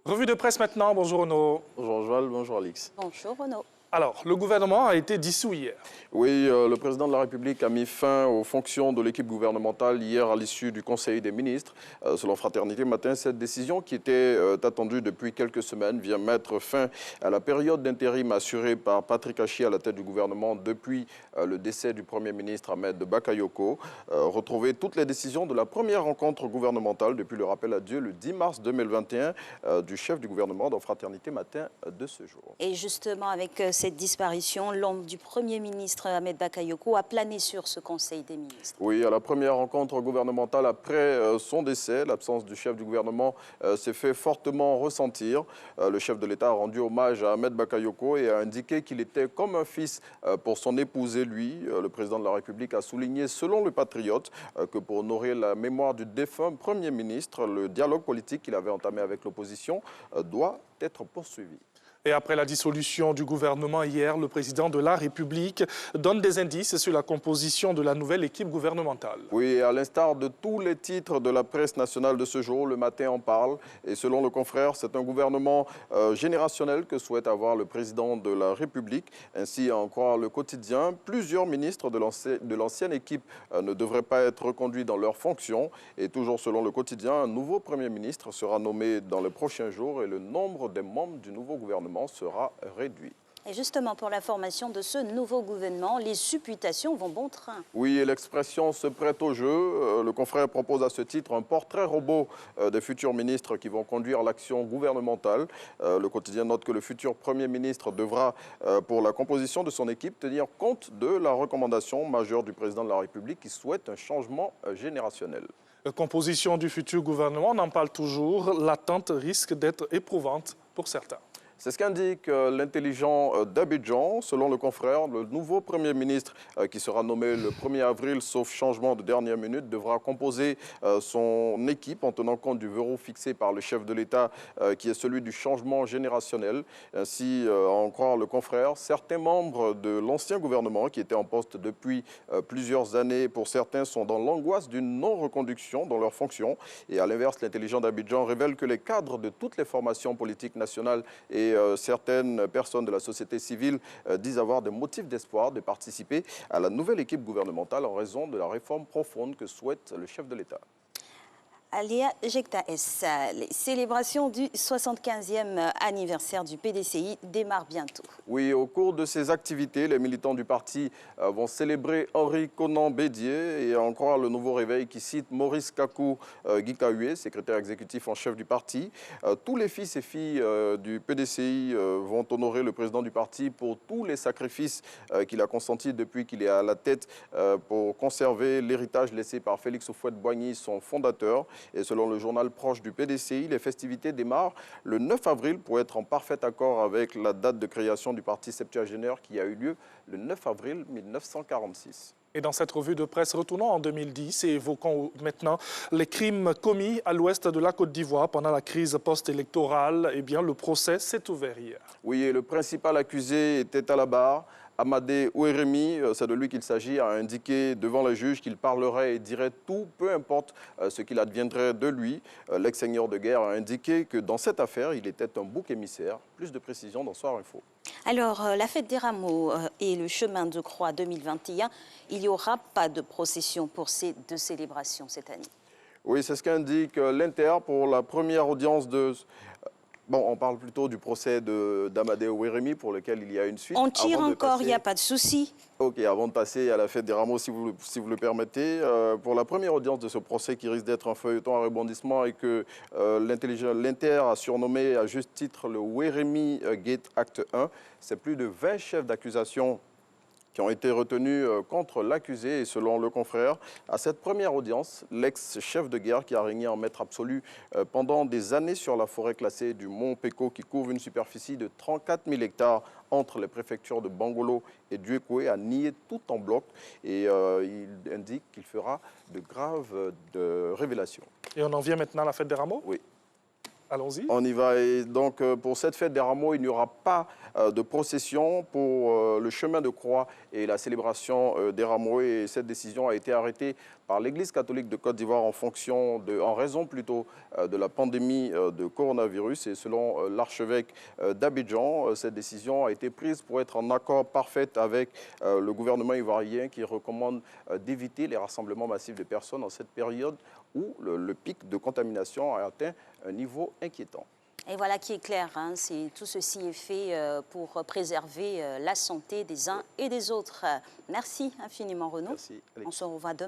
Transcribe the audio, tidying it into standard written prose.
Revue de presse maintenant, bonjour Renaud. Bonjour Joël, bonjour Alix. Bonjour Renaud. Alors, le gouvernement a été dissous hier. Oui, le président de la République a mis fin aux fonctions de l'équipe gouvernementale hier à l'issue du Conseil des ministres. Selon Fraternité Matin, cette décision qui était attendue depuis quelques semaines vient mettre fin à la période d'intérim assurée par Patrick Achi à la tête du gouvernement depuis le décès du Premier ministre Ahmed Bakayoko. Retrouver toutes les décisions de la première rencontre gouvernementale depuis le rappel à Dieu le 10 mars 2021 du chef du gouvernement dans Fraternité Matin de ce jour. Et justement, avec cette disparition, l'ombre du Premier ministre Ahmed Bakayoko a plané sur ce Conseil des ministres. Oui, à la première rencontre gouvernementale après son décès, l'absence du chef du gouvernement s'est fait fortement ressentir. Le chef de l'État a rendu hommage à Ahmed Bakayoko et a indiqué qu'il était comme un fils pour son épouse et lui. Le président de la République a souligné, selon le Patriote, que pour honorer la mémoire du défunt Premier ministre, le dialogue politique qu'il avait entamé avec l'opposition doit être poursuivi. Et après la dissolution du gouvernement hier, le président de la République donne des indices sur la composition de la nouvelle équipe gouvernementale. Oui, à l'instar de tous les titres de la presse nationale de ce jour, le matin en parle. Et selon le confrère, c'est un gouvernement générationnel que souhaite avoir le président de la République. Ainsi, à en croire le quotidien, plusieurs ministres de l'ancienne équipe ne devraient pas être reconduits dans leurs fonctions. Et toujours selon le quotidien, un nouveau Premier ministre sera nommé dans les prochains jours et le nombre des membres du nouveau gouvernement sera réduit. Et justement, pour la formation de ce nouveau gouvernement, les supputations vont bon train. Oui, et l'expression se prête au jeu. Le confrère propose à ce titre un portrait robot des futurs ministres qui vont conduire l'action gouvernementale. Le quotidien note que le futur Premier ministre devra, pour la composition de son équipe, tenir compte de la recommandation majeure du président de la République qui souhaite un changement générationnel. La composition du futur gouvernement, on en parle toujours, l'attente risque d'être éprouvante pour certains. C'est ce qu'indique l'intelligent d'Abidjan. Selon le confrère, le nouveau Premier ministre qui sera nommé le 1er avril, sauf changement de dernière minute, devra composer son équipe en tenant compte du verrou fixé par le chef de l'État qui est celui du changement générationnel. Ainsi, à en croire le confrère, certains membres de l'ancien gouvernement qui étaient en poste depuis plusieurs années, pour certains, sont dans l'angoisse d'une non-reconduction dans leurs fonctions. Et à l'inverse, l'intelligent d'Abidjan révèle que les cadres de toutes les formations politiques nationales et certaines personnes de la société civile disent avoir des motifs d'espoir de participer à la nouvelle équipe gouvernementale en raison de la réforme profonde que souhaite le chef de l'État. Alia Jekta S, les célébrations du 75e anniversaire du PDCI démarrent bientôt. Oui, au cours de ces activités, les militants du parti vont célébrer Henri Konan Bédié et à en croire le Nouveau Réveil qui cite Maurice Kakou Gikawe, secrétaire exécutif en chef du parti. Tous les fils et filles du PDCI vont honorer le président du parti pour tous les sacrifices qu'il a consentis depuis qu'il est à la tête pour conserver l'héritage laissé par Félix Houphouët-Boigny, son fondateur. Et selon le journal proche du PDCI, les festivités démarrent le 9 avril pour être en parfait accord avec la date de création du parti septuagénaire qui a eu lieu le 9 avril 1946. Et dans cette revue de presse, retournons en 2010 et évoquons maintenant les crimes commis à l'ouest de la Côte d'Ivoire pendant la crise post-électorale. Eh bien, le procès s'est ouvert hier. Oui, et le principal accusé était à la barre. Amadé Oueremi, c'est de lui qu'il s'agit, a indiqué devant le juge qu'il parlerait et dirait tout, peu importe ce qu'il adviendrait de lui. L'ex-seigneur de guerre a indiqué que dans cette affaire, il était un bouc émissaire. Plus de précisions dans Soir Info. Alors, la fête des Rameaux et le chemin de croix 2021, il n'y aura pas de procession pour ces deux célébrations cette année. Oui, c'est ce qu'indique l'Inter pour la première audience de... Bon, on parle plutôt du procès d'Amadé Oueremi pour lequel il y a une suite. On tire encore, il n'y a pas de souci. Ok, avant de passer à la fête des Rameaux, si vous le permettez, pour la première audience de ce procès qui risque d'être un feuilleton à rebondissement et que l'Inter a surnommé à juste titre le Oueremi Gate Acte 1, c'est plus de 20 chefs d'accusation qui ont été retenus contre l'accusé. Et selon le confrère, à cette première audience, l'ex-chef de guerre qui a régné en maître absolu pendant des années sur la forêt classée du Mont Péco qui couvre une superficie de 34 000 hectares entre les préfectures de Bangolo et Duékoué a nié tout en bloc et il indique qu'il fera de graves révélations. Et on en vient maintenant à la fête des Rameaux? Oui. Allons-y. On y va. Et donc, pour cette fête des Rameaux, il n'y aura pas de procession pour le chemin de croix et la célébration des Rameaux. Et cette décision a été arrêtée par l'Église catholique de Côte d'Ivoire en raison plutôt de la pandémie de coronavirus. Et selon l'archevêque d'Abidjan, cette décision a été prise pour être en accord parfait avec le gouvernement ivoirien qui recommande d'éviter les rassemblements massifs de personnes en cette période où le pic de contamination a atteint un niveau inquiétant. Et voilà qui est clair, hein, tout ceci est fait pour préserver la santé des uns et des autres. Merci infiniment, Renaud. Merci, Alex. On se revoit demain.